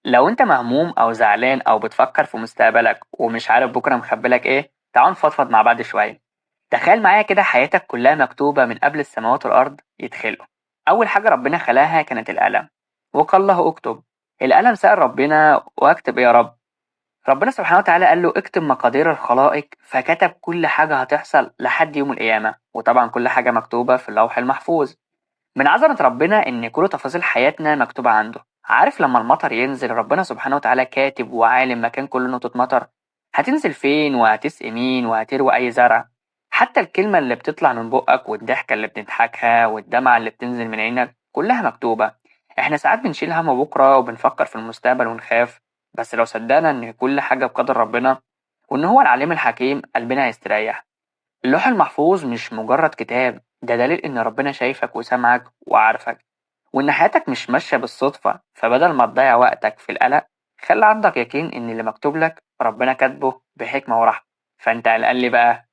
لو أنت مهموم أو زعلان أو بتفكر في مستقبلك ومش عارف بكرة مخبلك إيه، تعال نفضفض مع بعض شوية. تخيل معايا كده حياتك كلها مكتوبة من قبل السماوات والأرض يتخلقوا. أول حاجة ربنا خلاها كانت القلم، وقال له اكتب. القلم سأل ربنا واكتب إيه يا رب؟ ربنا سبحانه وتعالى قال له اكتب مقادير الخلائق، فكتب كل حاجة هتحصل لحد يوم القيامة، وطبعا كل حاجة مكتوبة في اللوح المحفوظ. من عظمة ربنا إن كل تفاصيل حياتنا مكتوبة عنده. عارف لما المطر ينزل ربنا سبحانه وتعالى كاتب وعالم مكان كل نقطة مطر هتنزل فين وهتسقي مين وهتروي أي زرع. حتى الكلمة اللي بتطلع من بقك والضحكة اللي بتضحكها والدمعة اللي بتنزل من عينك كلها مكتوبة. احنا ساعات بنشيل هم بكرة وبنفكر في المستقبل ونخاف، بس لو صدقنا إن كل حاجة بقدر ربنا وإن هو العليم الحكيم قلبنا هيستريح. اللوح المحفوظ مش مجرد كتاب، ده دليل إن ربنا شايفك وسامعك وعارفك، وإن حياتك مش ماشية بالصدفة. فبدل ما تضيع وقتك في القلق، خلي عندك يقين إن اللي مكتوب لك ربنا كاتبه بحكمة ورحمة. فأنت قلقان ليه بقى؟